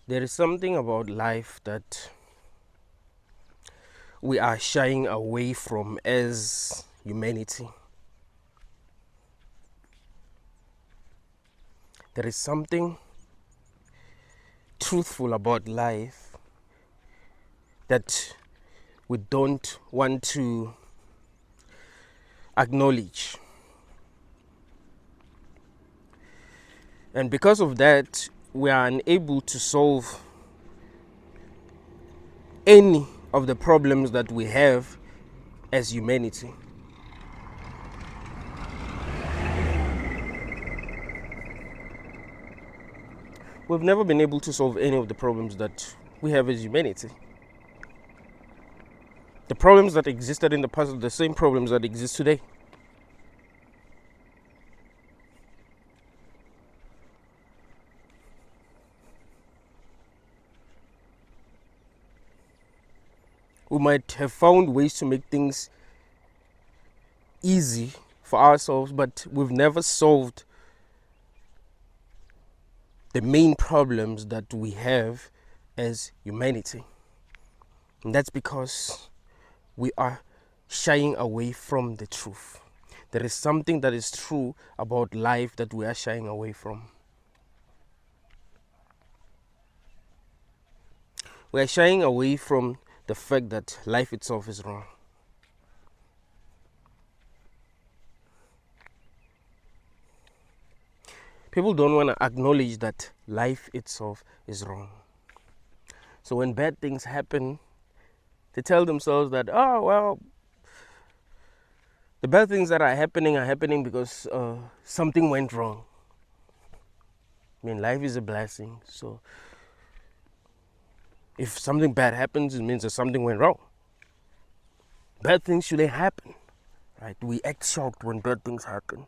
There is something about life that we are shying away from as humanity. There is something truthful about life that we don't want to acknowledge. And because of that, we are unable to solve any of the problems that we have as humanity. We've never been able to solve any of the problems that we have as humanity. The problems that existed in the past are the same problems that exist today. We might have found ways to make things easy for ourselves, but we've never solved the main problems that we have as humanity. And that's because we are shying away from the truth. There is something that is true about life that we are shying away from. We are shying away from the fact that life itself is wrong. People don't want to acknowledge that life itself is wrong. So when bad things happen, they tell themselves that, oh, well, the bad things that are happening because something went wrong. I mean, life is a blessing. So if something bad happens, it means that something went wrong. Bad things shouldn't happen, right? We act shocked when bad things happen.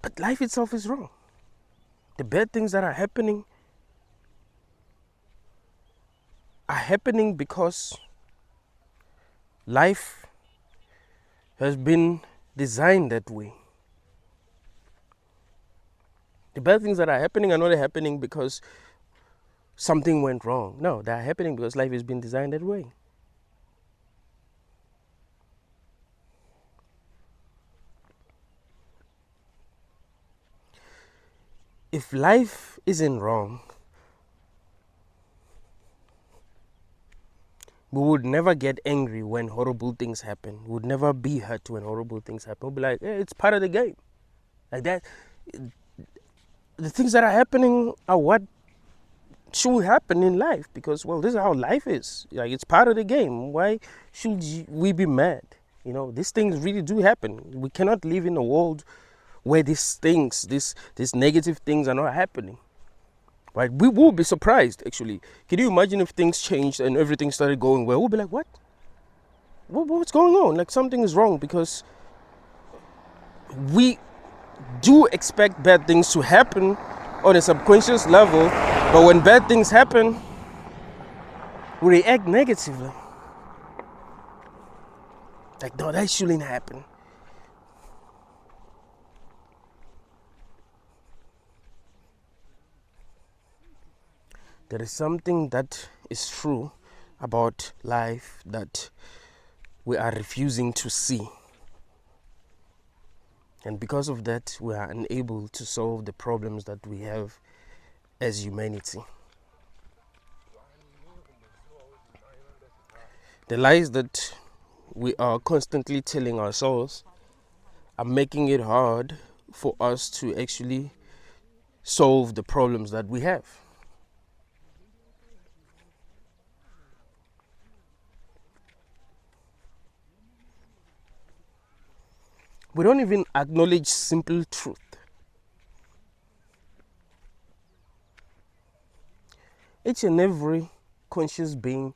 But life itself is wrong. The bad things that are happening because life has been designed that way. The bad things that are happening are not happening because something went wrong. No, they are happening because life has been designed that way. If life isn't wrong, we would never get angry when horrible things happen. We would never be hurt when horrible things happen. We'll be like, hey, it's part of the game. Like that. The things that are happening are what should happen in life because, well, this is how life is. Like, it's part of the game. Why should we be mad? You know, these things really do happen. We cannot live in a world where these things, these negative things are not happening. Right? We will be surprised, actually. Can you imagine if things changed and everything started going well? We'll be like, what? What's going on? Like, something is wrong, because we do expect bad things to happen on a subconscious level, but when bad things happen, we react negatively. Like, no, that shouldn't happen. There is something that is true about life that we are refusing to see. And because of that, we are unable to solve the problems that we have as humanity. The lies that we are constantly telling ourselves are making it hard for us to actually solve the problems that we have. We don't even acknowledge simple truth. Each and every conscious being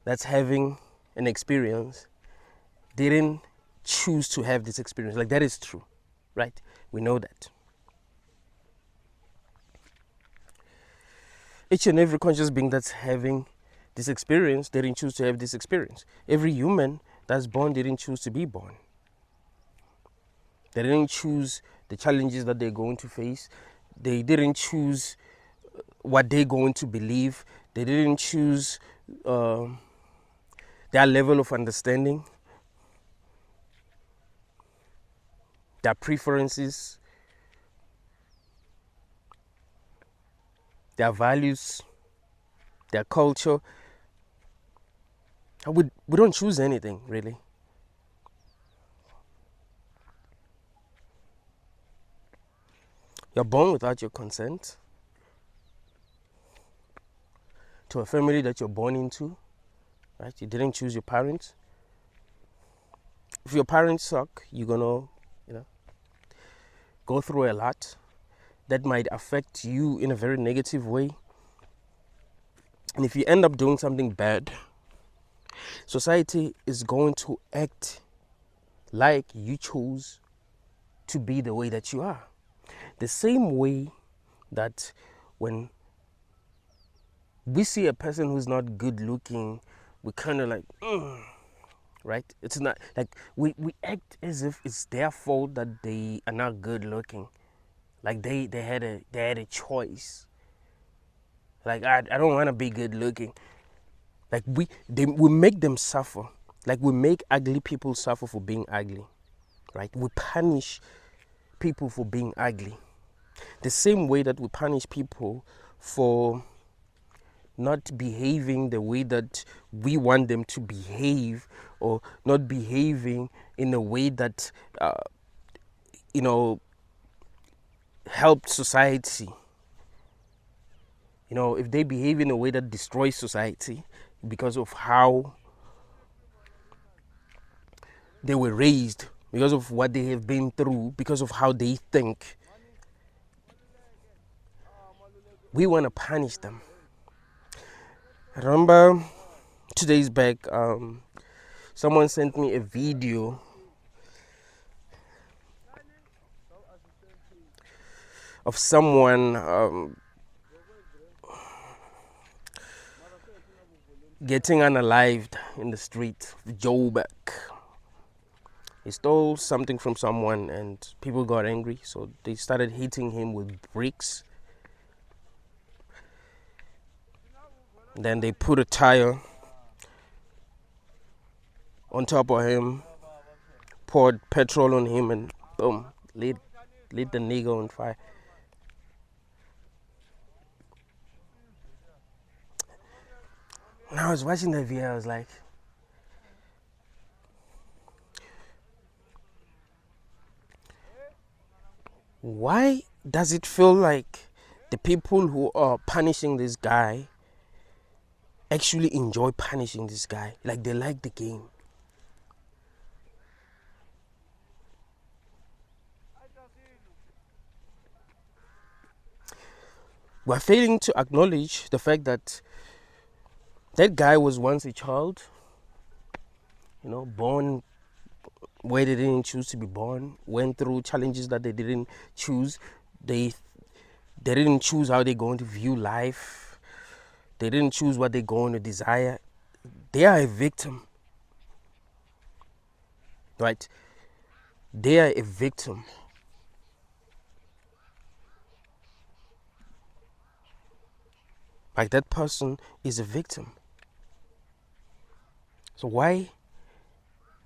that's having an experience didn't choose to have this experience. Like, that is true, right? We know that. Each and every conscious being that's having this experience didn't choose to have this experience. Every human that's born didn't choose to be born. They didn't choose the challenges that they're going to face. They didn't choose what they're going to believe. They didn't choose their level of understanding, their preferences, their values, their culture. We don't choose anything, really. You're born without your consent to a family that you're born into, right? You didn't choose your parents. If your parents suck, you're gonna, go through a lot that might affect you in a very negative way. And if you end up doing something bad, society is going to act like you chose to be the way that you are. The same way that when we see a person who's not good looking, we kind of like, right? It's not like we act as if it's their fault that they are not good looking. Like they had a choice. Like I don't want to be good looking. Like we make them suffer. Like we make ugly people suffer for being ugly, right? We punish people for being ugly. The same way that we punish people for not behaving the way that we want them to behave, or not behaving in a way that helped society. If they behave in a way that destroys society because of how they were raised, because of what they have been through, because of how they think, we want to punish them. I remember 2 days back, someone sent me a video of someone getting unalived in the street, Joburg. He stole something from someone and people got angry, so they started hitting him with bricks. Then they put a tire on top of him, poured petrol on him, and boom, lit the nigga on fire. When I was watching that video, I was like, why does it feel like the people who are punishing this guy actually enjoy punishing this guy? Like they like the game. We're failing to acknowledge the fact that that guy was once a child, born where they didn't choose to be born, went through challenges that they didn't choose. They didn't choose how they're going to view life. They didn't choose what they're going to desire. They are a victim, right? They are a victim. Like that person is a victim. So why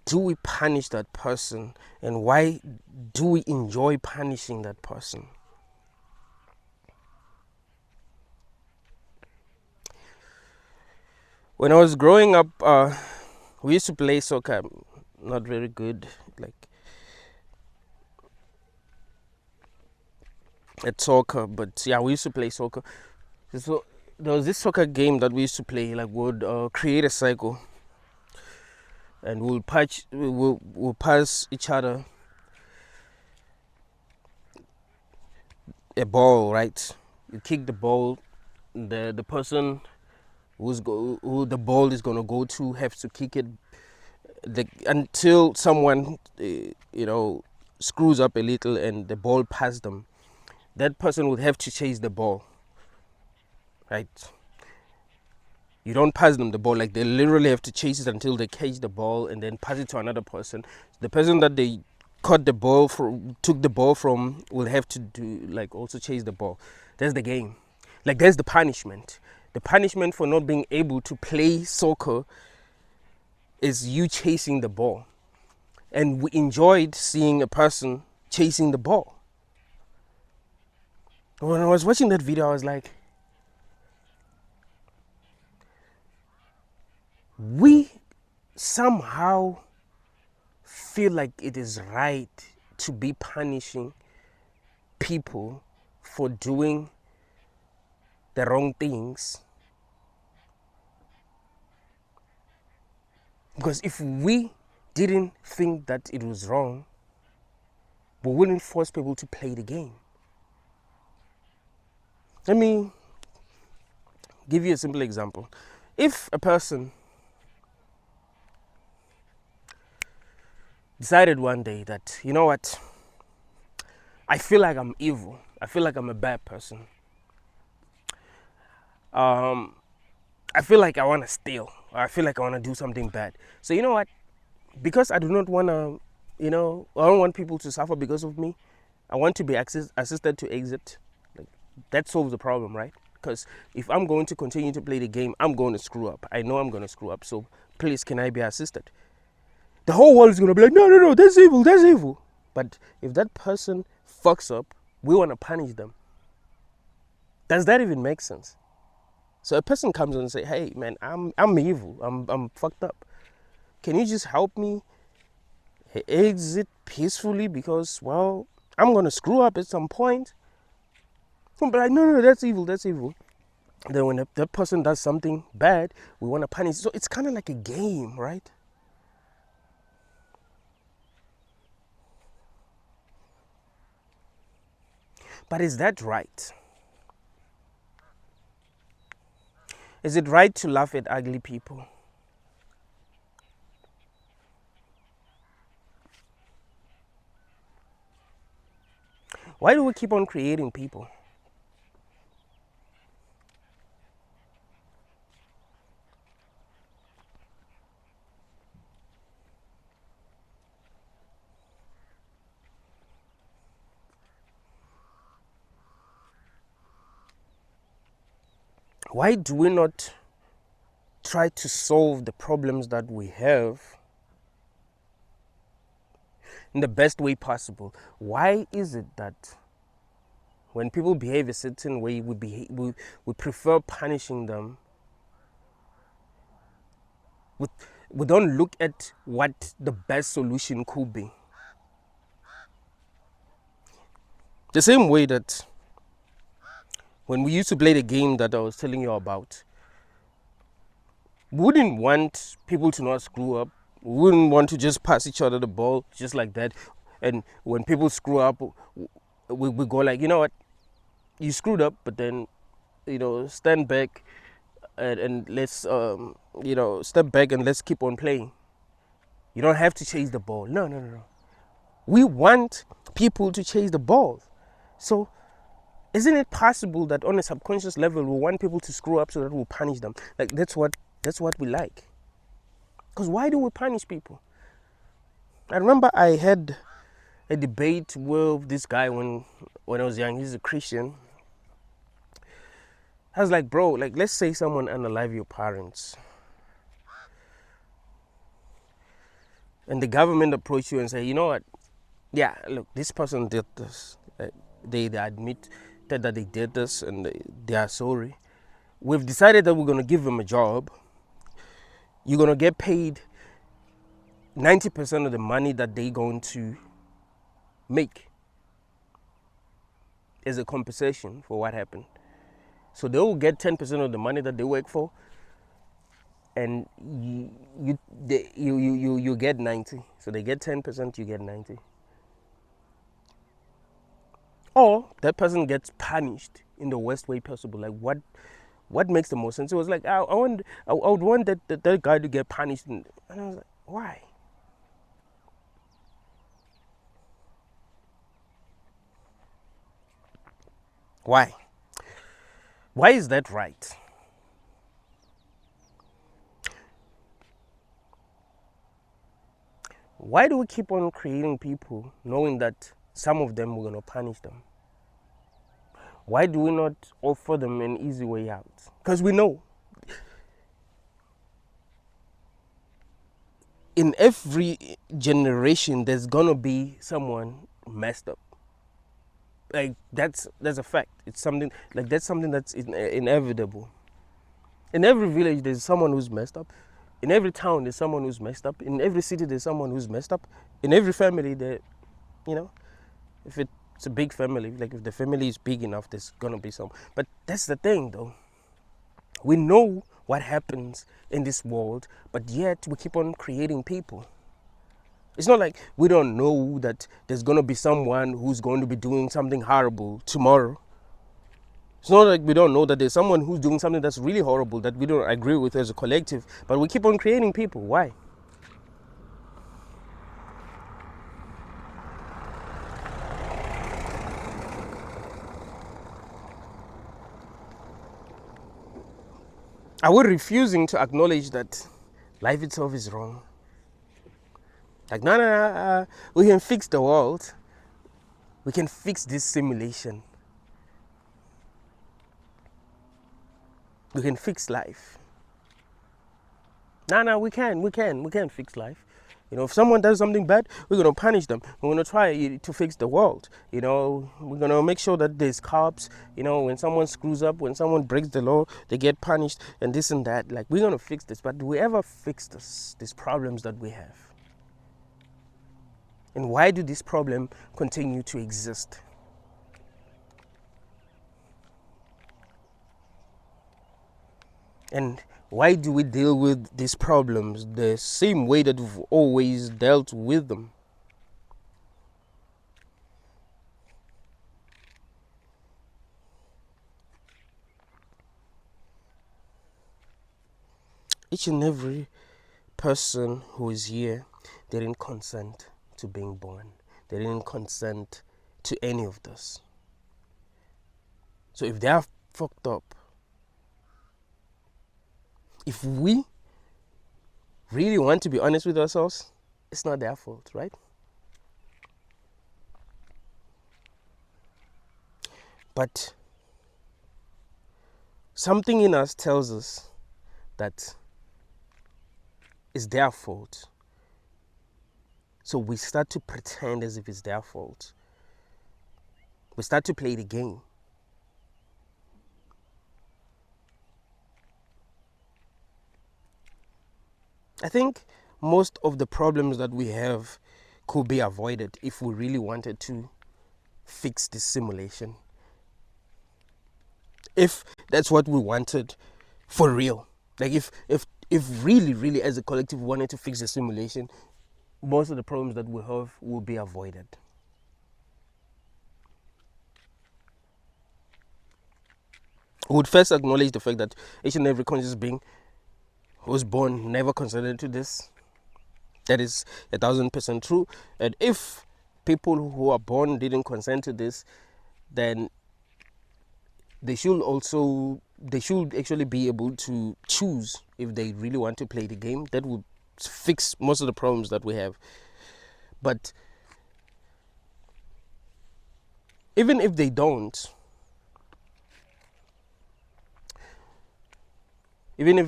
do we punish that person, and why do we enjoy punishing that person? When I was growing up, we used to play soccer. Not very good, like at soccer, but yeah, we used to play soccer. So there was this soccer game that we used to play. Like we'd create a cycle, and we'll pass each other a ball, right? You kick the ball, the person who the ball is gonna go to has to kick it until someone screws up a little and the ball passes them. That person would have to chase the ball, right? You don't pass them the ball, like they literally have to chase it until they catch the ball and then pass it to another person. The person that they caught the ball from, took the ball from, will have to do like also chase the ball. That's the game. Like there's the punishment. The punishment for not being able to play soccer is you chasing the ball. And we enjoyed seeing a person chasing the ball. When I was watching that video, I was like, we somehow feel like it is right to be punishing people for doing the wrong things. Because if we didn't think that it was wrong, we wouldn't force people to play the game. Let me give you a simple example. If a person decided one day that, you know what, I feel like I'm evil, I feel like I'm a bad person, I feel like I want to steal, or I feel like I want to do something bad. So you know what, because I do not want to, I don't want people to suffer because of me, I want to be assisted to exit. Like, that solves the problem, right? Because if I'm going to continue to play the game, I'm going to screw up. I know I'm going to screw up. So please, can I be assisted? The whole world is going to be like, no, that's evil, that's evil. But if that person fucks up, we want to punish them. Does that even make sense? So a person comes and say, hey man, I'm evil, I'm fucked up. Can you just help me exit peacefully, because, well, I'm going to screw up at some point? But like, no, that's evil, that's evil. Then when that person does something bad, we want to punish. So it's kind of like a game, right? But is that right? Is it right to laugh at ugly people? Why do we keep on creating people? Why do we not try to solve the problems that we have in the best way possible? Why is it that when people behave a certain way, we prefer punishing them? We don't look at what the best solution could be. The same way that when we used to play the game that I was telling you about, we wouldn't want people to not screw up. We wouldn't want to just pass each other the ball just like that. And when people screw up, we go like, you know what, you screwed up, but then, stand back and let's, step back and let's keep on playing. You don't have to chase the ball. No. We want people to chase the ball. So isn't it possible that on a subconscious level we want people to screw up so that we'll punish them? Like that's what we like. Because why do we punish people? I remember I had a debate with this guy when I was young. He's a Christian. I was like, bro, like, let's say someone unalive your parents, and the government approach you and say, you know what, yeah, look, this person did this. They admit that they did this and they are sorry. We've decided that we're going to give them a job. You're going to get paid 90% of the money that they're going to make as a compensation for what happened. So they will get 10% of the money that they work for, and you get 90. So they get 10%, you get 90. Or that person gets punished in the worst way possible. Like what makes the most sense? It was like I would want that guy to get punished, and I was like, why? Why? Why is that right? Why do we keep on creating people knowing that some of them we're going to punish them? Why do we not offer them an easy way out? Because we know in every generation there's going to be someone messed up. Like that's a fact. It's something like that's something that's inevitable. In every village there's someone who's messed up. In every town there's someone who's messed up. In every city there's someone who's messed up. In every family there, if it's a big family, like if the family is big enough, there's gonna be some. But that's the thing though. We know what happens in this world, but yet we keep on creating people. It's not like we don't know that there's gonna be someone who's going to be doing something horrible tomorrow. It's not like we don't know that there's someone who's doing something that's really horrible that we don't agree with as a collective, but we keep on creating people. Why? Are we refusing to acknowledge that life itself is wrong? Like, no, we can fix the world. We can fix this simulation. We can fix life. No, we can fix life. If someone does something bad, we're going to punish them. We're going to try to fix the world. We're going to make sure that there's cops. When someone screws up, when someone breaks the law, they get punished and this and that. Like, we're going to fix this. But do we ever fix these problems that we have? And why do these problems continue to exist? And why do we deal with these problems the same way that we've always dealt with them? Each and every person who is here, they didn't consent to being born. They didn't consent to any of this. So if they are fucked up, if we really want to be honest with ourselves, it's not their fault, right? But something in us tells us that it's their fault. So we start to pretend as if it's their fault. We start to play the game. I think most of the problems that we have could be avoided if we really wanted to fix this simulation. If that's what we wanted for real. Like if really as a collective we wanted to fix the simulation, most of the problems that we have will be avoided. We would first acknowledge the fact that each and every conscious being who was born never consented to this. That is 1,000% true. And if people who are born didn't consent to this, then they should actually be able to choose if they really want to play the game. That would fix most of the problems that we have. But even if they don't, even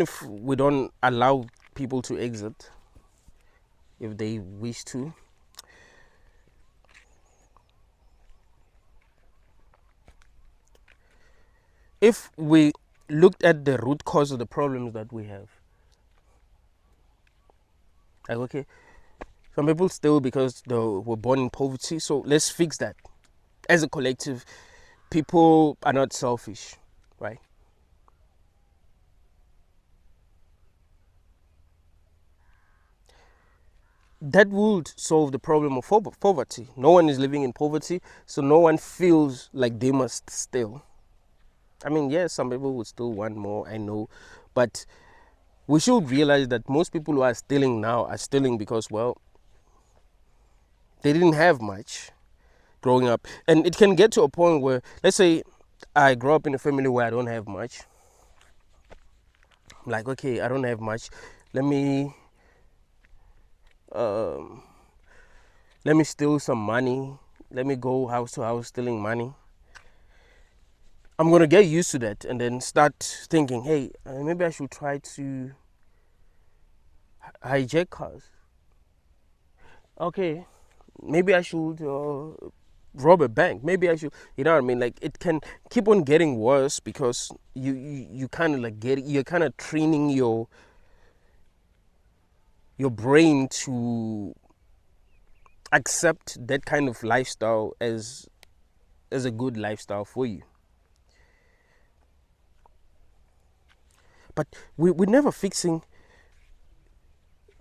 if we don't allow people to exit, if they wish to, if we looked at the root cause of the problems that we have, like, okay, some people steal because they were born in poverty, so let's fix that. As a collective, people are not selfish, right? That would solve the problem of poverty. No one is living in poverty, so no one feels like they must steal. I mean, yes, some people would still want more, I know, but we should realize that most people who are stealing now are stealing because, well, they didn't have much growing up. And it can get to a point where, let's say I grew up in a family where I don't have much. I'm like, okay, I don't have much. Let me let me steal some money, let me go house to house stealing money. I'm gonna get used to that and then start thinking, hey, maybe I should try to hijack cars. Okay, maybe I should rob a bank. Maybe I should, you know what I mean? Like, it can keep on getting worse because you kind of like you're kind of training your brain to accept that kind of lifestyle as a good lifestyle for you. But we're never fixing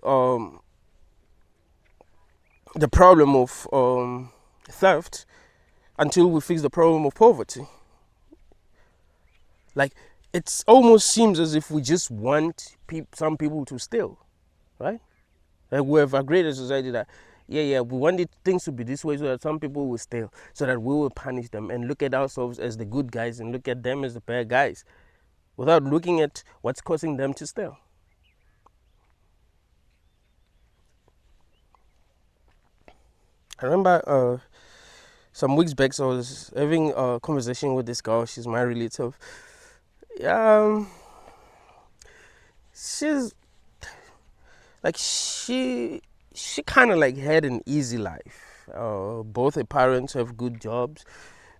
the problem of theft until we fix the problem of poverty. Like, it almost seems as if we just want some people to steal, right? Like, we have agreed as a society that, we wanted things to be this way so that some people will steal, so that we will punish them and look at ourselves as the good guys and look at them as the bad guys, without looking at what's causing them to steal. I remember some weeks back, so I was having a conversation with this girl. She's my relative. She's like, she kind of like had an easy life. Both her parents have good jobs.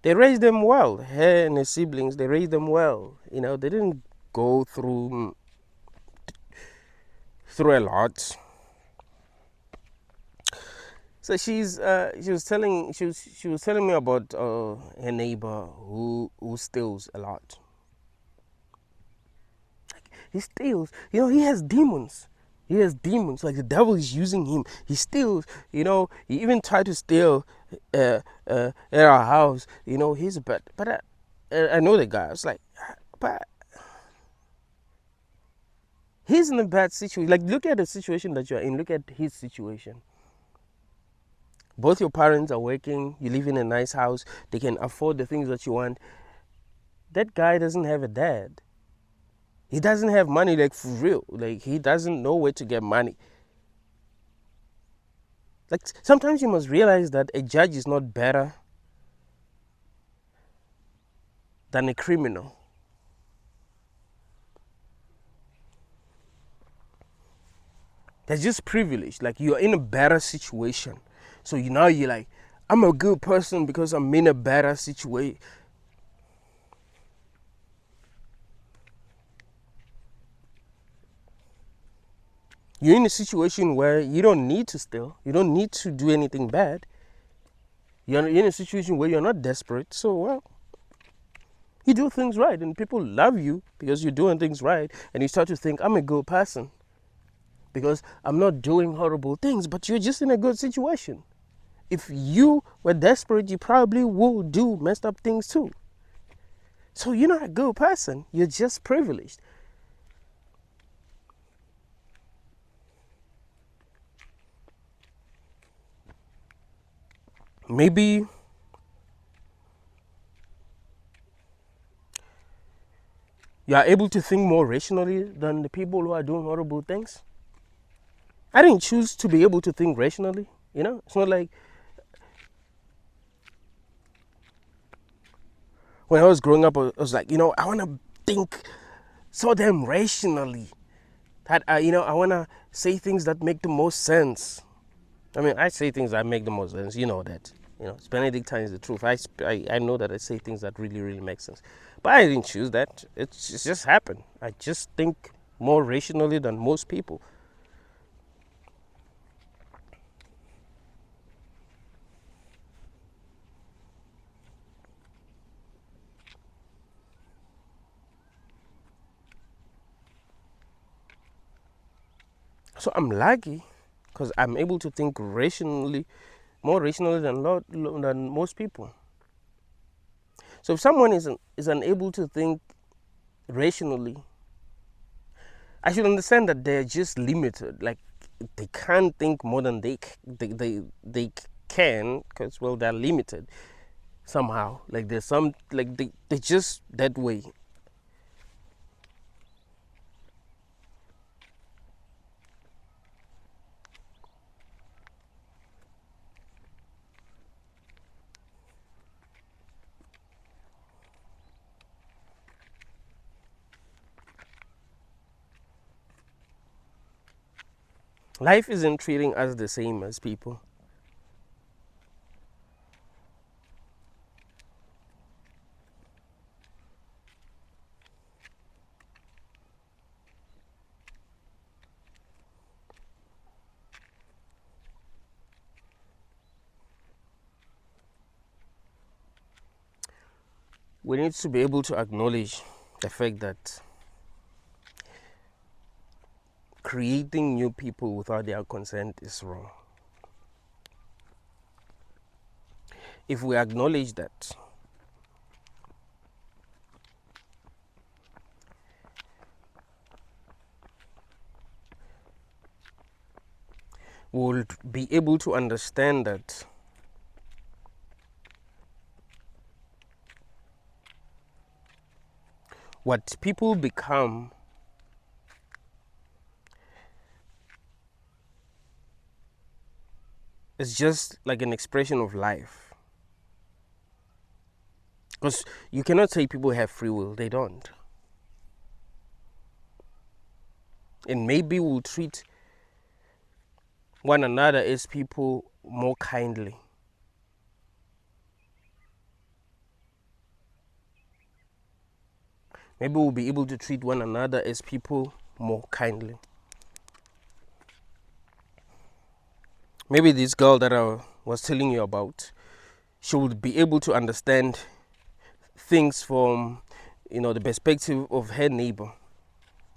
They raised them well. Her and her siblings, they raised them well. You know, they didn't go through a lot. So she was telling me about her neighbor who steals a lot. Like, he steals. You know, he has demons. He has demons. Like, the devil is using him. He steals. You know, he even tried to steal at our house. You know, he's a bad. But I know the guy. I was like, but he's in a bad situation. Like, look at the situation that you're in. Look at his situation. Both your parents are working, you live in a nice house, they can afford the things that you want. That guy doesn't have a dad. He doesn't have money, like, for real. Like, he doesn't know where to get money. Like, sometimes you must realize that a judge is not better than a criminal. They're just privileged. Like, you're in a better situation. So you're like, I'm a good person because I'm in a better situation. You're in a situation where you don't need to steal. You don't need to do anything bad. You're in a situation where you're not desperate. So, well, you do things right and people love you because you're doing things right. And you start to think, I'm a good person because I'm not doing horrible things, but you're just in a good situation. If you were desperate, you probably would do messed up things too. So you're not a good person. You're just privileged. Maybe you are able to think more rationally than the people who are doing horrible things. I didn't choose to be able to think rationally. You know, it's not like when I was growing up, I was like, I want to think so damn rationally that, I want to say things that make the most sense. I mean, I say things that make the most sense. You know that. It's Benedictine is the truth. I know that I say things that really, really make sense. But I didn't choose that. It's just happened. I just think more rationally than most people. So I'm lucky because I'm able to think rationally, more rationally than most people. So if someone is unable to think rationally, I should understand that they're just limited. Like, they can't think more than they can because, well, they're limited somehow. Like, there's some, like, they're just that way. Life isn't treating us the same as people. We need to be able to acknowledge the fact that creating new people without their consent is wrong. If we acknowledge that, we'll be able to understand that what people become is just like an expression of life. Because you cannot say people have free will, they don't. And maybe we'll treat one another as people more kindly. Maybe we'll be able to treat one another as people more kindly. Maybe this girl that I was telling you about, she would be able to understand things from, the perspective of her neighbor.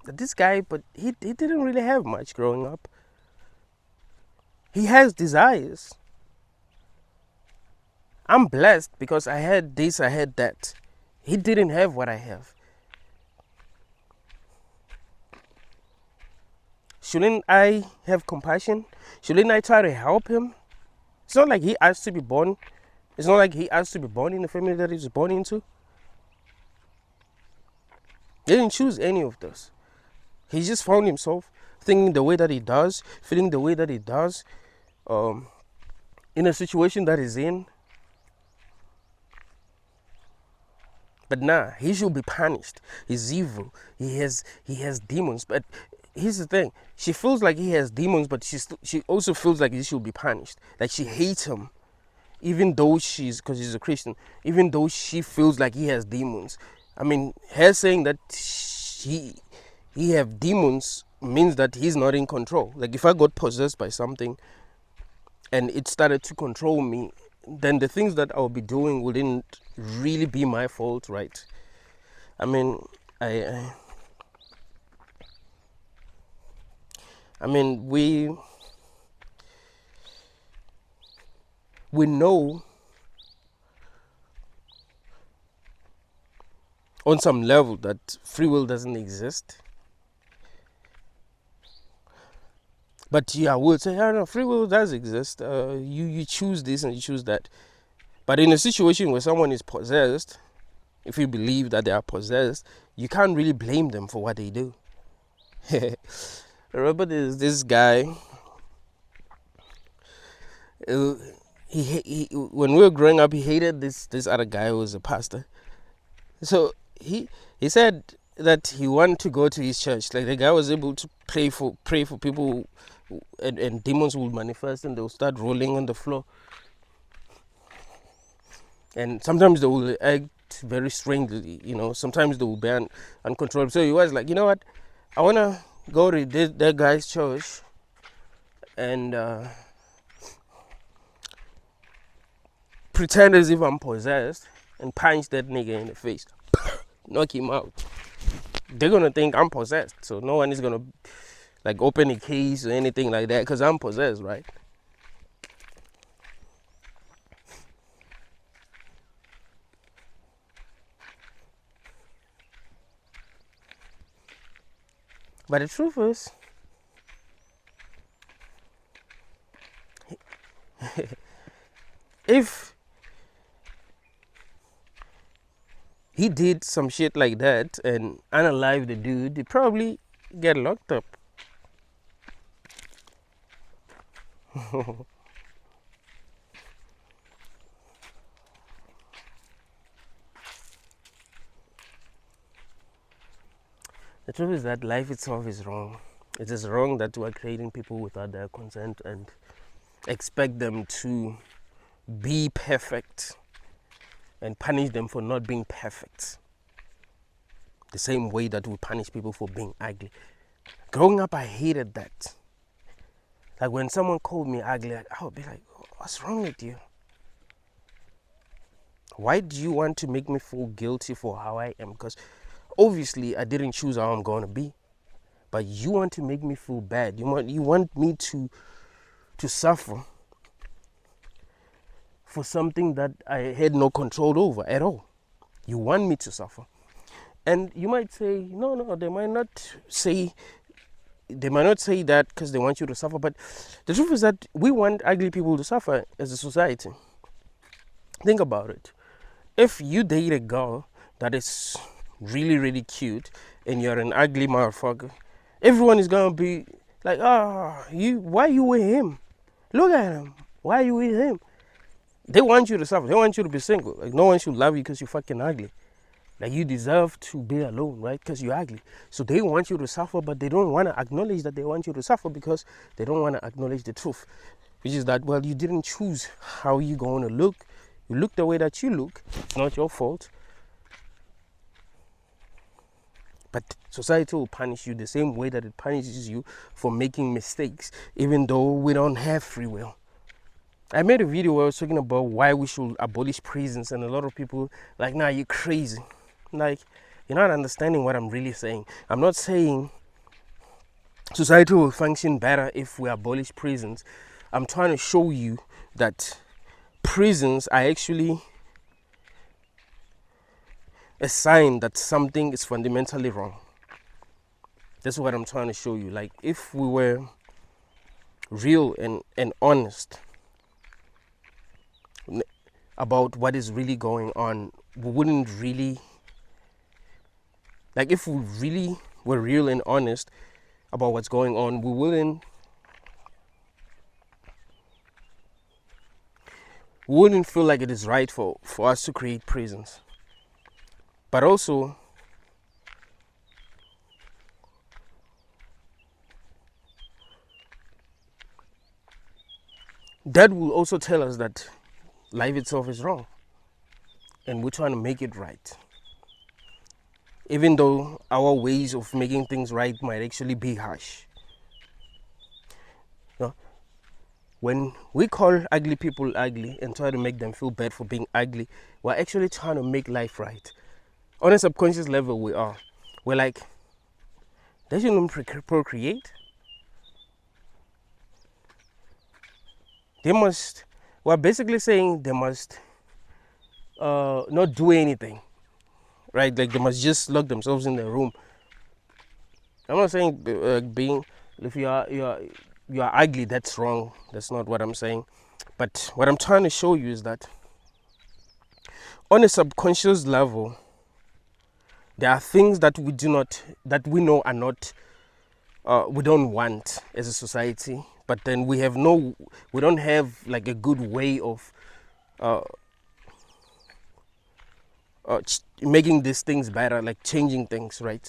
This guy, but he didn't really have much growing up. He has desires. I'm blessed because I had this, I had that. He didn't have what I have. Shouldn't I have compassion? Shouldn't I try to help him? It's not like he asked to be born. It's not like he asked to be born in the family that he was born into. He didn't choose any of this. He just found himself thinking the way that he does, feeling the way that he does, in a situation that he's in. But nah, he should be punished. He's evil. He has demons. But here's the thing: she feels like he has demons, but she also feels like he should be punished. Like she hates him, even though because she's a Christian. Even though she feels like he has demons. I mean, her saying that he have demons means that he's not in control. Like if I got possessed by something and it started to control me, then the things that I'll be doing wouldn't really be my fault, right? I mean, I mean, we know on some level that free will doesn't exist. But yeah, we'll say, no, free will does exist. You choose this and you choose that. But in a situation where someone is possessed, if you believe that they are possessed, you can't really blame them for what they do. Remember this guy, when we were growing up, he hated this other guy who was a pastor. So he said that he wanted to go to his church. Like the guy was able to pray for people, and demons will manifest and they'll start rolling on the floor. And sometimes they will act very strangely, sometimes they will be uncontrollable. So he was like, you know what, I want to go to that guy's church and pretend as if I'm possessed and punch that nigga in the face, knock him out. They're gonna think I'm possessed, so no one is gonna like open a case or anything like that because I'm possessed, right? But the truth is, if he did some shit like that and unalive the dude, he'd probably get locked up. The truth is that life itself is wrong. It is wrong that we are creating people without their consent and expect them to be perfect and punish them for not being perfect. The same way that we punish people for being ugly. Growing up, I hated that. Like when someone called me ugly, I would be like, what's wrong with you? Why do you want to make me feel guilty for how I am? Because obviously I didn't choose how I'm going to be. But you want to make me feel bad. You want me to suffer for something that I had no control over at all. You want me to suffer. And you might say, no, they might not say that because they want you to suffer. But the truth is that we want ugly people to suffer as a society. Think about it. If you date a girl that is really, really cute and you're an ugly motherfucker, everyone is going to be like, why are you with him? Look at him. Why are you with him? They want you to suffer. They want you to be single. Like, no one should love you because you're fucking ugly. Like, you deserve to be alone, right? Because you're ugly. So they want you to suffer, but they don't want to acknowledge that they want you to suffer because they don't want to acknowledge the truth. Which is that, well, you didn't choose how you're going to look. You look the way that you look. It's not your fault. But society will punish you the same way that it punishes you for making mistakes, even though we don't have free will. I made a video where I was talking about why we should abolish prisons, and a lot of people like, nah, you're crazy. Like, you're not understanding what I'm really saying. I'm not saying society will function better if we abolish prisons. I'm trying to show you that prisons are actually a sign that something is fundamentally wrong. That's what I'm trying to show you. Like, if we were real and honest about what is really going on, we wouldn't really, like, if we really were real and honest about what's going on, we wouldn't feel like it is right for us to create prisons. But also, that will also tell us that life itself is wrong and we're trying to make it right, even though our ways of making things right might actually be harsh. When we call ugly people ugly and try to make them feel bad for being ugly, we're actually trying to make life right. On a subconscious level, we're like, they shouldn't procreate. We're basically saying they must not do anything, right? Like, they must just lock themselves in their room. I'm not saying if you are ugly, that's wrong. That's not what I'm saying. But what I'm trying to show you is that on a subconscious level, there are things that we know are not, we don't want as a society. But then we don't have like a good way of making these things better, like changing things, right?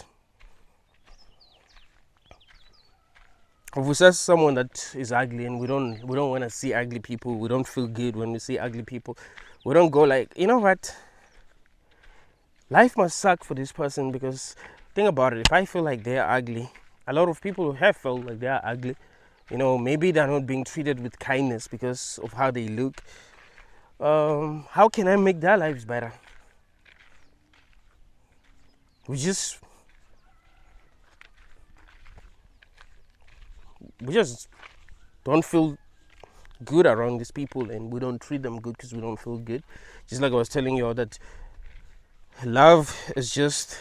If we see someone that is ugly and we don't want to see ugly people, we don't feel good when we see ugly people. We don't go like, you know what? Life must suck for this person, because think about it. If I feel like they're ugly, a lot of people have felt like they're ugly. Maybe they're not being treated with kindness because of how they look. How can I make their lives better? We just don't feel good around these people, and we don't treat them good because we don't feel good. Just like I was telling you all, that love is just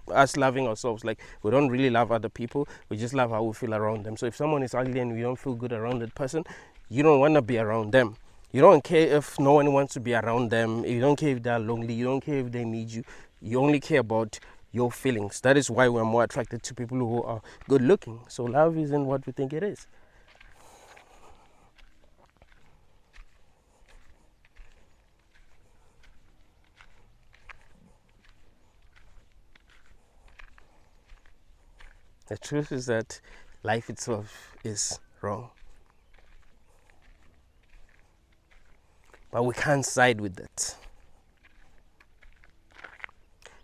us loving ourselves. Like, we don't really love other people, we just love how we feel around them. So if someone is ugly and we don't feel good around that person, you don't want to be around them. You don't care if no one wants to be around them. You don't care if they're lonely. You don't care if they need you. You only care about your feelings. That is why we're more attracted to people who are good looking. So love isn't what we think it is. The truth is that life itself is wrong. But we can't side with that.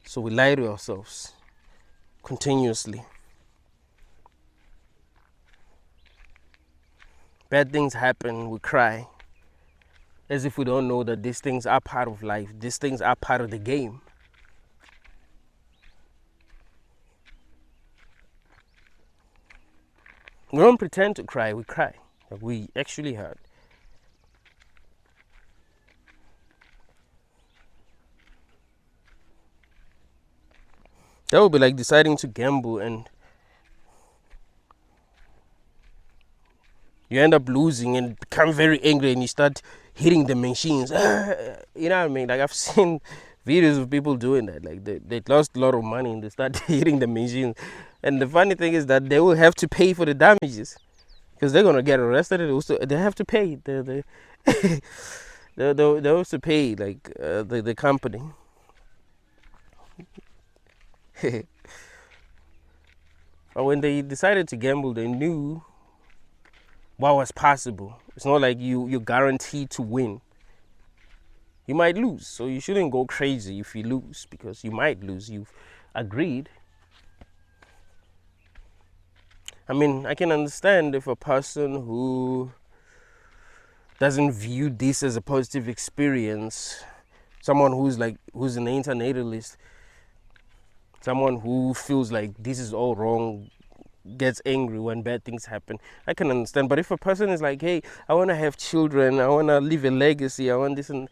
So we lie to ourselves continuously. Bad things happen, we cry, as if we don't know that these things are part of life. These things are part of the game. We don't pretend to cry, we cry. Like we actually hurt. That would be like deciding to gamble and you end up losing and become very angry and you start hitting the machines. You know what I mean? Like I've seen videos of people doing that. Like they lost a lot of money and they start hitting the machines. And the funny thing is that they will have to pay for the damages because they're gonna get arrested. They have to pay they have to pay like the company. But when they decided to gamble, they knew what was possible. It's not like you're guaranteed to win. You might lose, so you shouldn't go crazy if you lose, because you might lose. You've agreed. I mean, I can understand if a person who doesn't view this as a positive experience, someone who's an internationalist, someone who feels like this is all wrong, gets angry when bad things happen, I can understand. But if a person is like, hey, I want to have children, I want to leave a legacy, I want this, and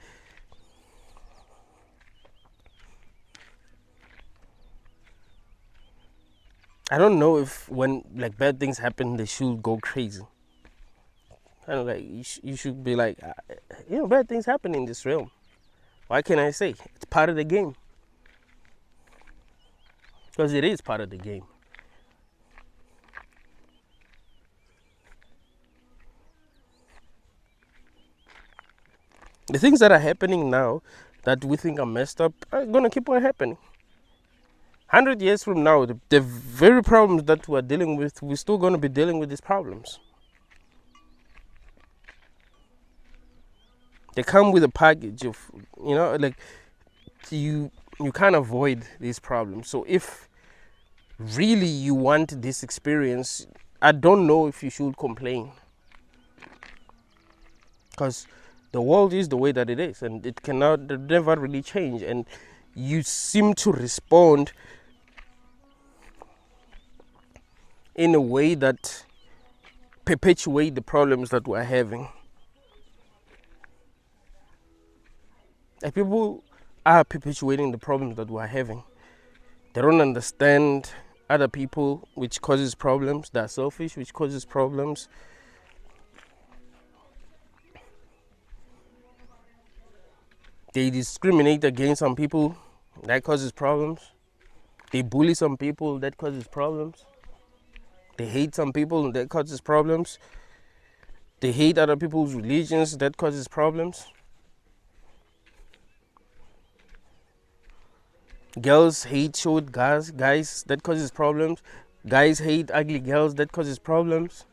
I don't know if when like bad things happen they should go crazy. Kind of like you should be like, bad things happen in this realm. Why can I say it's part of the game? Because it is part of the game. The things that are happening now that we think are messed up are gonna keep on happening. 100 years from now, the very problems that we're dealing with, we're still gonna be dealing with these problems. They come with a package of, like you can't avoid these problems. So if really you want this experience, I don't know if you should complain, because the world is the way that it is and it never really change, and you seem to respond in a way that perpetuate the problems that we're having. Like people are perpetuating the problems that we're having. They don't understand other people, which causes problems. They're selfish, which causes problems. They discriminate against some people, that causes problems. They bully some people, that causes problems. They hate some people, that causes problems. They hate other people's religions, that causes problems. Girls hate short guys, that causes problems. Guys hate ugly girls, that causes problems.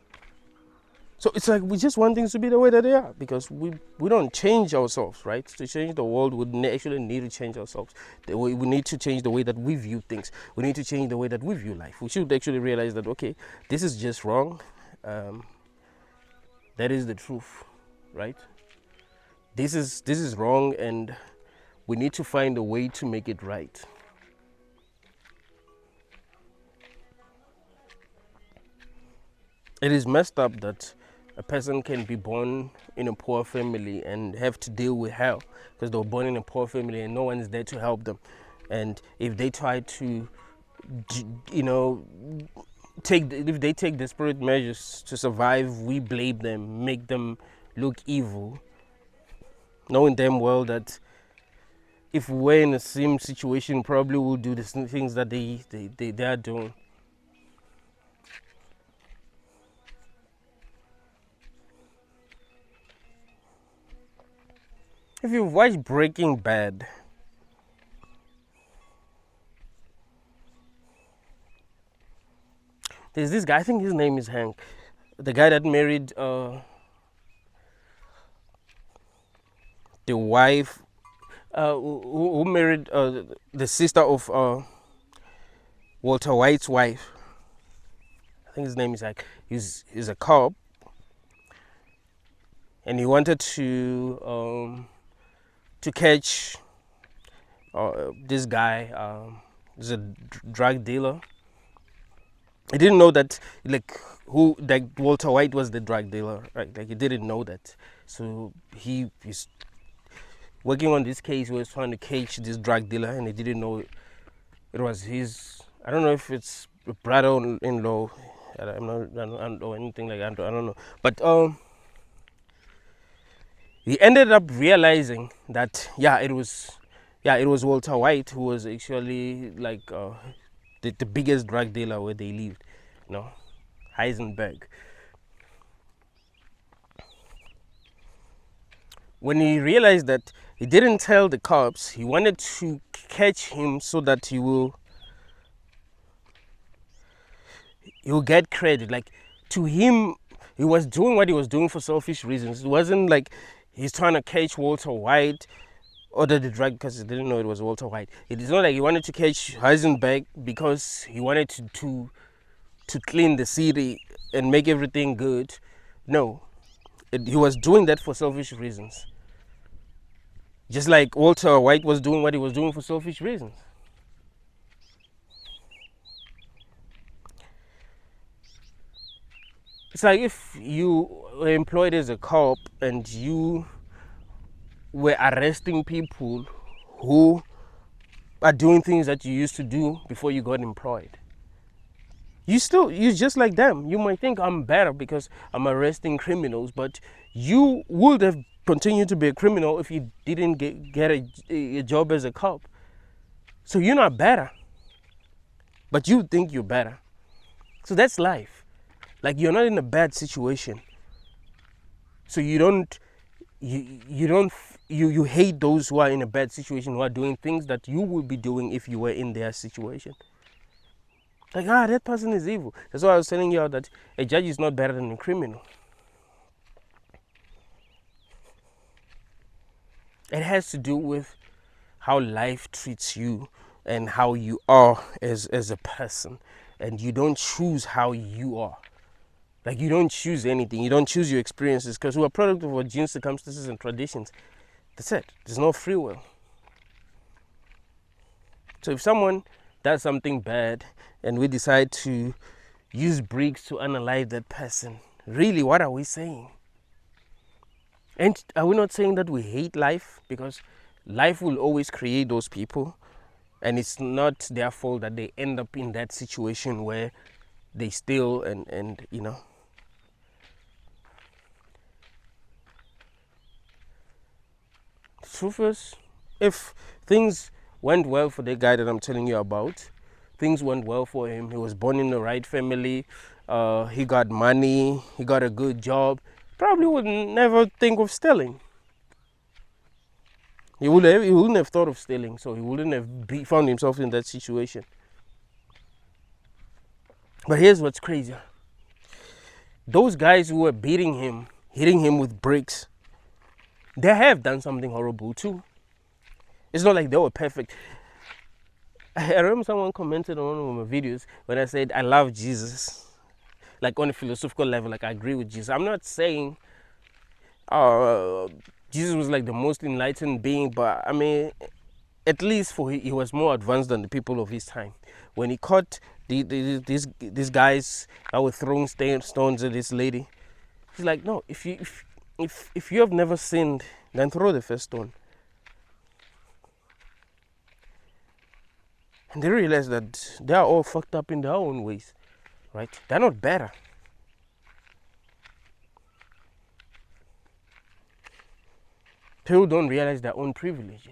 So it's like we just want things to be the way that they are, because we don't change ourselves, right? To change the world, we actually need to change ourselves. We need to change the way that we view things. We need to change the way that we view life. We should actually realize that, okay, this is just wrong. That is the truth, right? This is wrong, and we need to find a way to make it right. It is messed up that a person can be born in a poor family and have to deal with hell because they were born in a poor family and no one is there to help them. And if they try to, if they take desperate measures to survive, we blame them, make them look evil, knowing damn well that if we're in the same situation, probably we'll do the things that they are doing. If you've watched Breaking Bad, There's this guy, I think his name is Hank, the guy that married the wife, who married the sister of Walter White's wife. I think his name is like, he's a cop, and he wanted to catch this guy. He's a drug dealer. He didn't know that, like, Walter White was the drug dealer, right? Like, he didn't know that. So he's working on this case. He was trying to catch this drug dealer, and he didn't know it was his. I don't know if it's brother-in-law. I don't know anything like that. I don't know. But he ended up realizing that it was Walter White who was actually like the biggest drug dealer where they lived, Heisenberg. When he realized that he didn't tell the cops, he wanted to catch him so that he will get credit. Like, to him, he was doing what he was doing for selfish reasons. It wasn't like he's trying to catch Walter White or the drug because he didn't know it was Walter White. It is not like he wanted to catch Heisenberg because he wanted to clean the city and make everything good. No, he was doing that for selfish reasons. Just like Walter White was doing what he was doing for selfish reasons. It's like if you were employed as a cop and you were arresting people who are doing things that you used to do before you got employed. You're just like them. You might think I'm better because I'm arresting criminals, but you would have continued to be a criminal if you didn't get a job as a cop. So you're not better, but you think you're better. So that's life. Like, you're not in a bad situation, so you hate those who are in a bad situation, who are doing things that you would be doing if you were in their situation. Like, that person is evil. That's why I was telling you that a judge is not better than a criminal. It has to do with how life treats you and how you are as a person. And you don't choose how you are. Like, you don't choose anything. You don't choose your experiences because we're a product of our genes, circumstances, and traditions. That's it. There's no free will. So if someone does something bad and we decide to use bricks to analyze that person, really, what are we saying? And are we not saying that we hate life? Because life will always create those people, and it's not their fault that they end up in that situation where they steal and Truth is, if things went well for the guy that I'm telling you about, things went well for him. He was born in the right family. He got money. He got a good job. Probably would never think of stealing. He wouldn't have thought of stealing, so he wouldn't have found himself in that situation. But here's what's crazy. Those guys who were beating him, hitting him with bricks, they have done something horrible too. It's not like they were perfect. I remember someone commented on one of my videos when I said I love Jesus, like on a philosophical level, like I agree with Jesus. I'm not saying Jesus was like the most enlightened being, but I mean, at least he was more advanced than the people of his time. When he caught these guys that were throwing stones at this lady, he's like, no, if you have never sinned, then throw the first stone. And they realize that they are all fucked up in their own ways, right? They're not better. People don't realize their own privilege.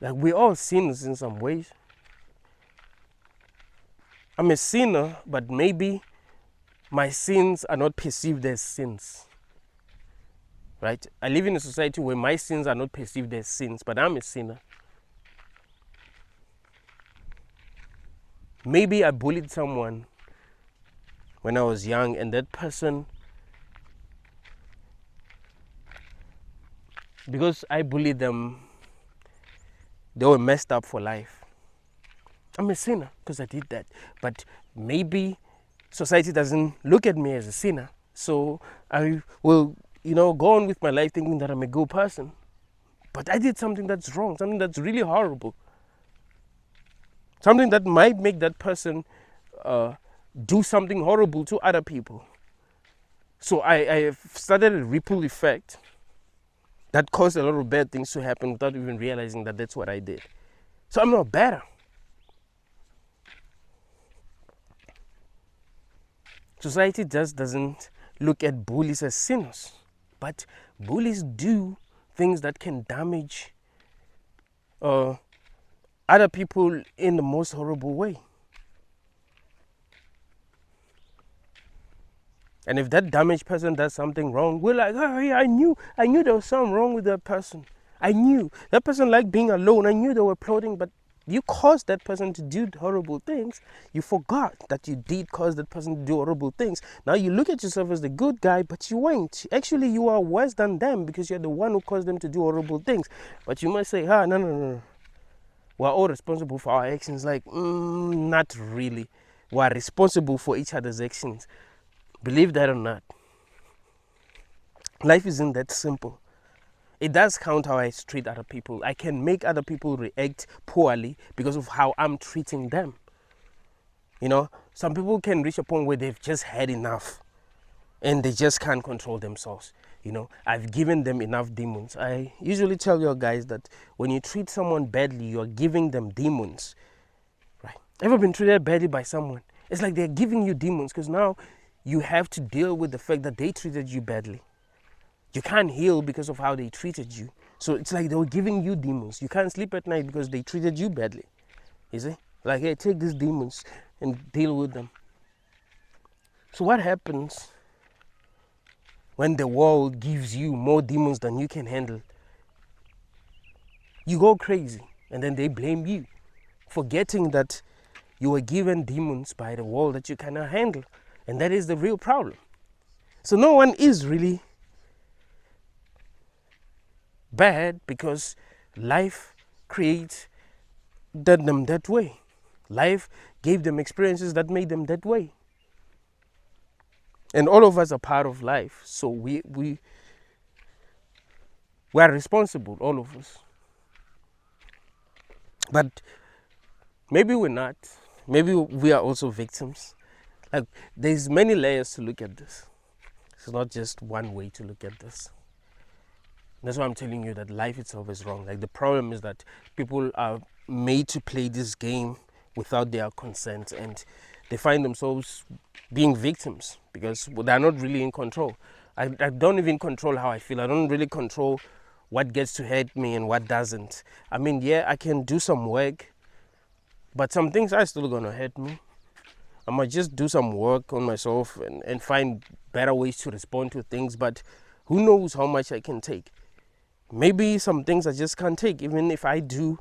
Like, we're all sinners in some ways. I'm a sinner, but maybe my sins are not perceived as sins. Right? I live in a society where my sins are not perceived as sins, but I'm a sinner. Maybe I bullied someone when I was young, and that person, because I bullied them, they were messed up for life. I'm a sinner because I did that. But maybe society doesn't look at me as a sinner. So I will, go on with my life thinking that I'm a good person. But I did something that's wrong, something that's really horrible. Something that might make that person do something horrible to other people. So I started a ripple effect that caused a lot of bad things to happen without even realizing that that's what I did. So I'm not better. Society just doesn't look at bullies as sinners, but bullies do things that can damage other people in the most horrible way. And if that damaged person does something wrong, we're like, oh yeah, I knew there was something wrong with that person. I knew that person liked being alone. I knew they were plotting, but you caused that person to do horrible things. You forgot that you did cause that person to do horrible things. Now you look at yourself as the good guy, but you ain't. Actually, you are worse than them because you're the one who caused them to do horrible things. But you might say, no. We're all responsible for our actions. Like, not really. We're responsible for each other's actions. Believe that or not. Life isn't that simple. It does count how I treat other people. I can make other people react poorly because of how I'm treating them. Some people can reach a point where they've just had enough and they just can't control themselves. I've given them enough demons. I usually tell your guys that when you treat someone badly, you're giving them demons. Right? Ever been treated badly by someone? It's like they're giving you demons because now you have to deal with the fact that they treated you badly. You can't heal because of how they treated you. So it's like they were giving you demons. You can't sleep at night because they treated you badly. You see? Like, hey, take these demons and deal with them. So what happens when the world gives you more demons than you can handle? You go crazy and then they blame you, forgetting that you were given demons by the world that you cannot handle. And that is the real problem. So no one is really bad because life creates them that way. Life gave them experiences that made them that way. And all of us are part of life. So we are responsible, all of us. But maybe we're not. Maybe we are also victims. Like, there's many layers to look at this. It's not just one way to look at this. That's why I'm telling you that life itself is wrong. Like, the problem is that people are made to play this game without their consent, and they find themselves being victims because they're not really in control. I don't even control how I feel. I don't really control what gets to hurt me and what doesn't. I mean, yeah, I can do some work, but some things are still gonna hurt me. I might just do some work on myself and find better ways to respond to things, but who knows how much I can take. Maybe some things I just can't take, even if I do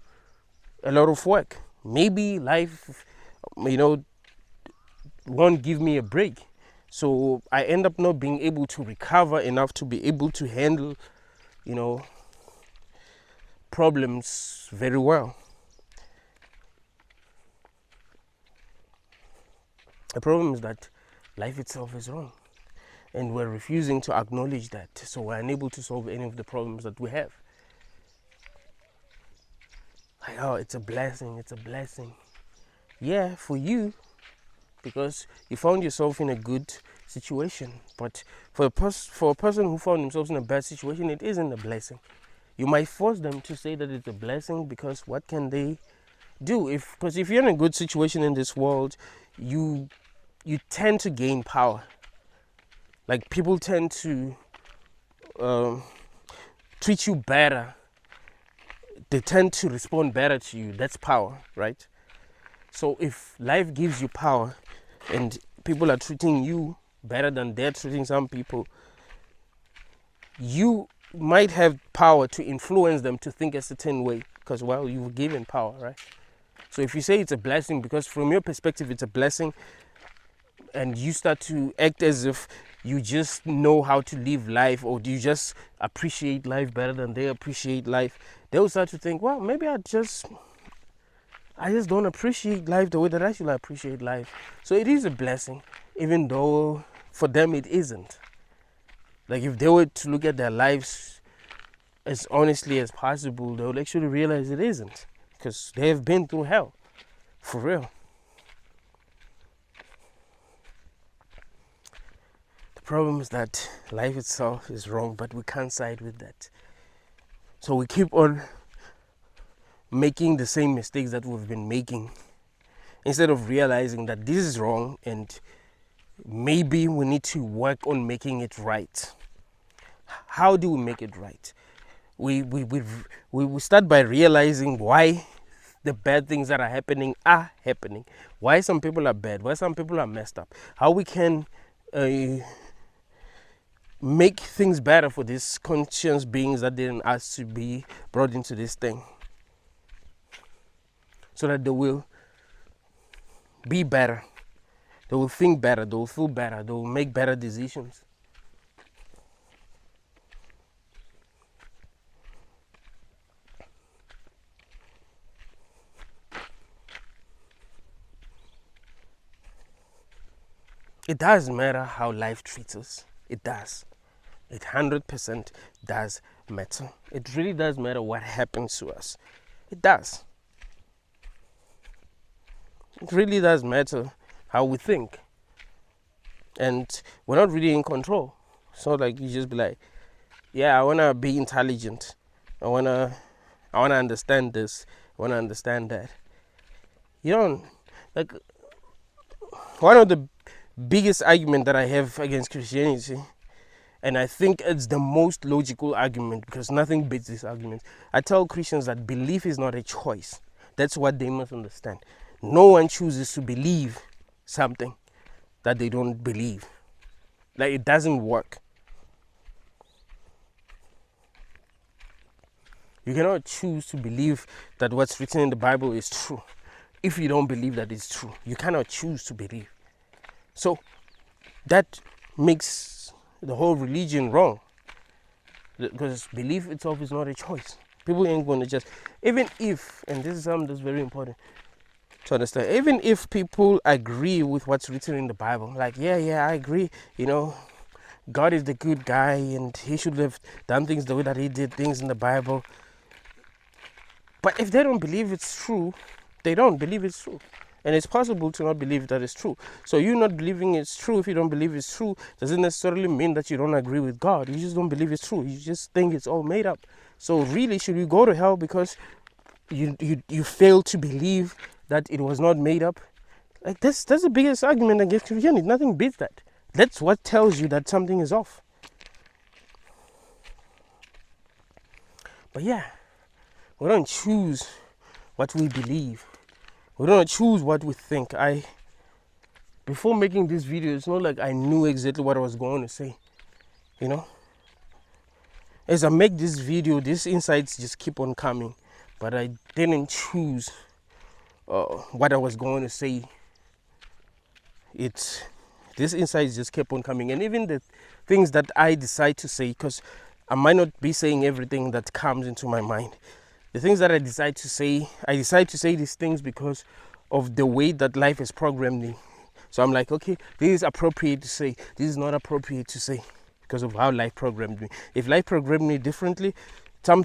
a lot of work. Maybe life, won't give me a break. So I end up not being able to recover enough to be able to handle, problems very well. The problem is that life itself is wrong. And we're refusing to acknowledge that. So we're unable to solve any of the problems that we have. Like, oh, it's a blessing, it's a blessing. Yeah, for you, because you found yourself in a good situation. But for a person who found themselves in a bad situation, it isn't a blessing. You might force them to say that it's a blessing because what can they do? Because if you're in a good situation in this world, you tend to gain power. Like, people tend to treat you better. They tend to respond better to you. That's power, right? So if life gives you power and people are treating you better than they're treating some people, you might have power to influence them to think a certain way because, well, you were given power, right? So if you say it's a blessing because from your perspective it's a blessing, and you start to act as if you just know how to live life, or do you just appreciate life better than they appreciate life, they will start to think, well, maybe I just don't appreciate life the way that I should appreciate life. So it is a blessing, even though for them it isn't. Like, if they were to look at their lives as honestly as possible, they would actually realize it isn't, because they have been through hell, for real. The problem is that life itself is wrong, but we can't side with that. So we keep on making the same mistakes that we've been making, instead of realizing that this is wrong and maybe we need to work on making it right. How do we make it right? We start by realizing why the bad things that are happening, why some people are bad, why some people are messed up, how we can make things better for these conscious beings that didn't ask to be brought into this thing, so that they will be better, they will think better, they will feel better, they will make better decisions. It does matter how life treats us. It does. It 100% does matter. It really does matter what happens to us. It does. It really does matter how we think. And we're not really in control. So like, you just be like, yeah, I wanna be intelligent. I wanna understand this. I wanna understand that. You don't, like, one of the biggest argument that I have against Christianity, and I think it's the most logical argument, because nothing beats this argument. I tell Christians that belief is not a choice. That's what they must understand. No one chooses to believe something that they don't believe. Like, it doesn't work. You cannot choose to believe that what's written in the Bible is true if you don't believe that it's true. You cannot choose to believe. So that makes the whole religion wrong, because belief itself is not a choice. People ain't going to just, even if, and this is something that's very important to understand, even if people agree with what's written in the Bible, like, yeah, I agree, God is the good guy and he should have done things the way that he did things in the Bible. But if they don't believe it's true, they don't believe it's true. And it's possible to not believe that it's true. So you not believing it's true, if you don't believe it's true, doesn't necessarily mean that you don't agree with God. You just don't believe it's true. You just think it's all made up. So really, should you go to hell because you fail to believe that it was not made up? Like, that's the biggest argument against Christianity. Nothing beats that. That's what tells you that something is off. But yeah, we don't choose what we believe. We don't choose what we think. Before making this video, it's not like I knew exactly what I was going to say. As I make this video, these insights just keep on coming. But I didn't choose what I was going to say. These insights just kept on coming. And even the things that I decide to say, because I might not be saying everything that comes into my mind. The things that I decide to say these things because of the way that life has programmed me. So I'm like, okay, this is appropriate to say. This is not appropriate to say, because of how life programmed me. If life programmed me differently, some